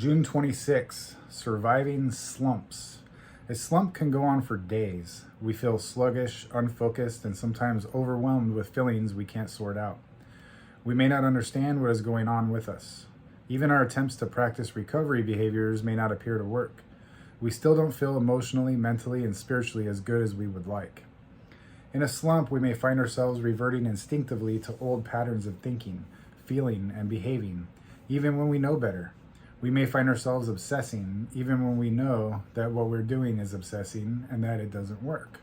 June 26, surviving slumps. A slump can go on for days. We feel sluggish, unfocused, and sometimes overwhelmed with feelings we can't sort out. We may not understand what is going on with us. Even our attempts to practice recovery behaviors may not appear to work. We still don't feel emotionally, mentally, and spiritually as good as we would like. In a slump, we may find ourselves reverting instinctively to old patterns of thinking, feeling, and behaving, even when we know better. We may find ourselves obsessing, even when we know that what we're doing is obsessing and that it doesn't work.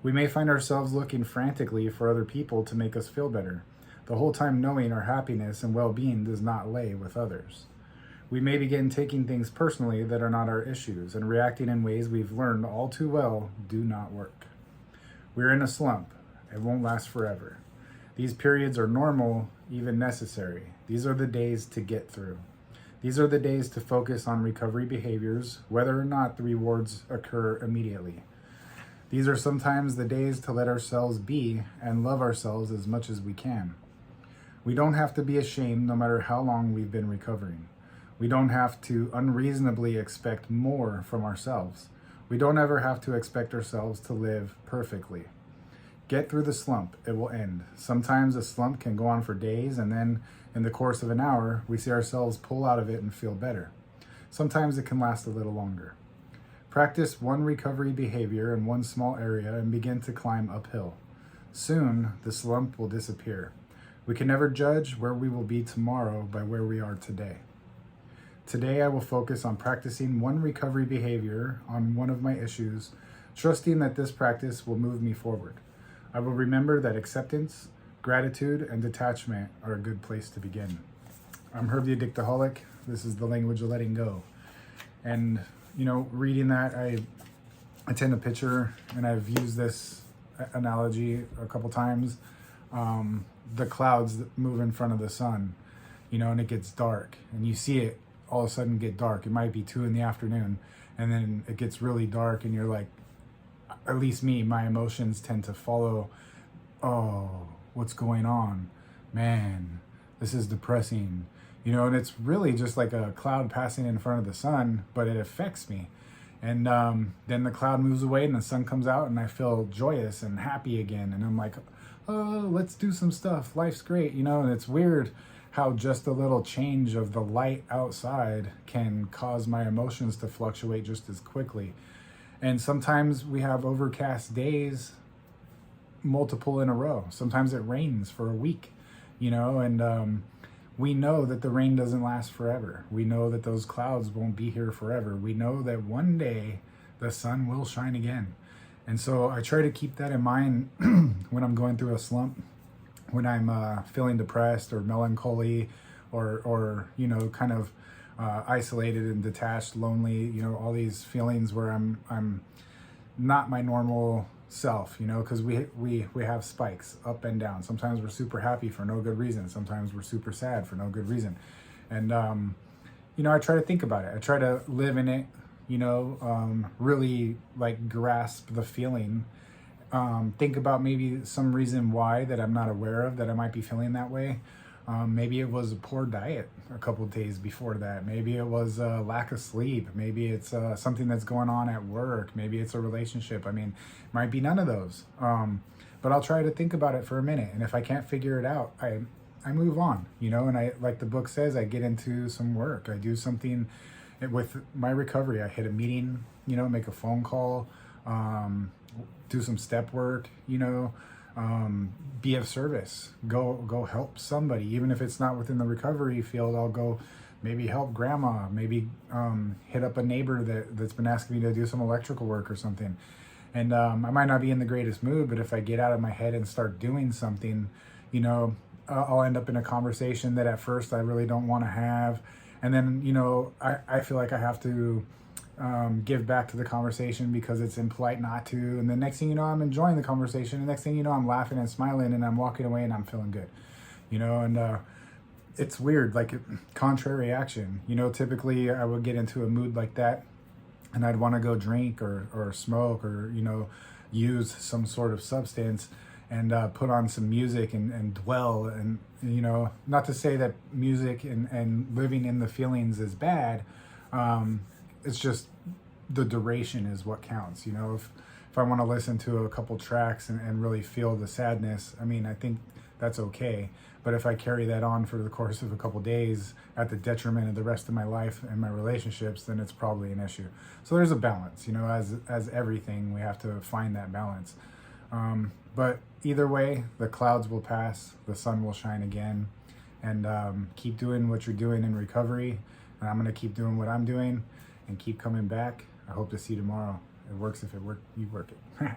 We may find ourselves looking frantically for other people to make us feel better, the whole time knowing our happiness and well-being does not lay with others. We may begin taking things personally that are not our issues and reacting in ways we've learned all too well do not work. We're in a slump. It won't last forever. These periods are normal, even necessary. These are the days to get through. These are the days to focus on recovery behaviors, whether or not the rewards occur immediately. These are sometimes the days to let ourselves be and love ourselves as much as we can. We don't have to be ashamed no matter how long we've been recovering. We don't have to unreasonably expect more from ourselves. We don't ever have to expect ourselves to live perfectly. Get through the slump, it will end. Sometimes a slump can go on for days, and then in the course of an hour, we see ourselves pull out of it and feel better. Sometimes it can last a little longer. Practice one recovery behavior in one small area and begin to climb uphill. Soon, the slump will disappear. We can never judge where we will be tomorrow by where we are today. Today, I will focus on practicing one recovery behavior on one of my issues, trusting that this practice will move me forward. I will remember that acceptance, gratitude, and detachment are a good place to begin. I'm Herb the Addictaholic. This is the language of letting go. And, reading that, I tend to picture, and I've used this analogy a couple times, the clouds that move in front of the sun, and it gets dark, and you see it all of a sudden get dark. It might be 2 p.m, and then it gets really dark, and you're like, at least me, my emotions tend to follow, oh, what's going on? Man, this is depressing. And it's really just like a cloud passing in front of the sun, but it affects me. And then the cloud moves away and the sun comes out and I feel joyous and happy again. And I'm like, oh, let's do some stuff. Life's great, and it's weird how just a little change of the light outside can cause my emotions to fluctuate just as quickly. And sometimes we have overcast days, multiple in a row. Sometimes it rains for a week, and we know that the rain doesn't last forever. We know that those clouds won't be here forever. We know that one day the sun will shine again. And so I try to keep that in mind when I'm going through a slump, when I'm feeling depressed or melancholy or kind of isolated and detached, lonely, all these feelings where I'm not my normal self, because we have spikes up and down. Sometimes we're super happy for no good reason. Sometimes we're super sad for no good reason. And, I try to think about it. I try to live in it, really like grasp the feeling. Think about maybe some reason why that I'm not aware of that I might be feeling that way. Maybe it was a poor diet a couple of days before that. Maybe it was a lack of sleep. Maybe it's something that's going on at work. Maybe it's a relationship. It might be none of those. But I'll try to think about it for a minute. And if I can't figure it out, I move on, and I, like the book says, I get into some work. I do something with my recovery. I hit a meeting, make a phone call, do some step work, be of service, go help somebody. Even if it's not within the recovery field, I'll go maybe help grandma, maybe hit up a neighbor that's been asking me to do some electrical work or something. And I might not be in the greatest mood, but if I get out of my head and start doing something, I'll end up in a conversation that at first I really don't want to have. And then, I feel like I have to give back to the conversation because it's impolite not to. And the next thing you know, I'm enjoying the conversation. The next thing you know, I'm laughing and smiling and I'm walking away and I'm feeling good, and it's weird, like contrary action. Typically I would get into a mood like that and I'd want to go drink or smoke or, use some sort of substance. and put on some music and dwell. And, you know, not to say that music and living in the feelings is bad. It's just the duration is what counts. You know, if I want to listen to a couple tracks and really feel the sadness, I mean, I think that's okay. But if I carry that on for the course of a couple days at the detriment of the rest of my life and my relationships, then it's probably an issue. So there's a balance, you know, as everything, we have to find that balance. But either way, the clouds will pass, the sun will shine again, and keep doing what you're doing in recovery. And I'm going to keep doing what I'm doing and keep coming back. I hope to see you tomorrow. It works if it works, you work it.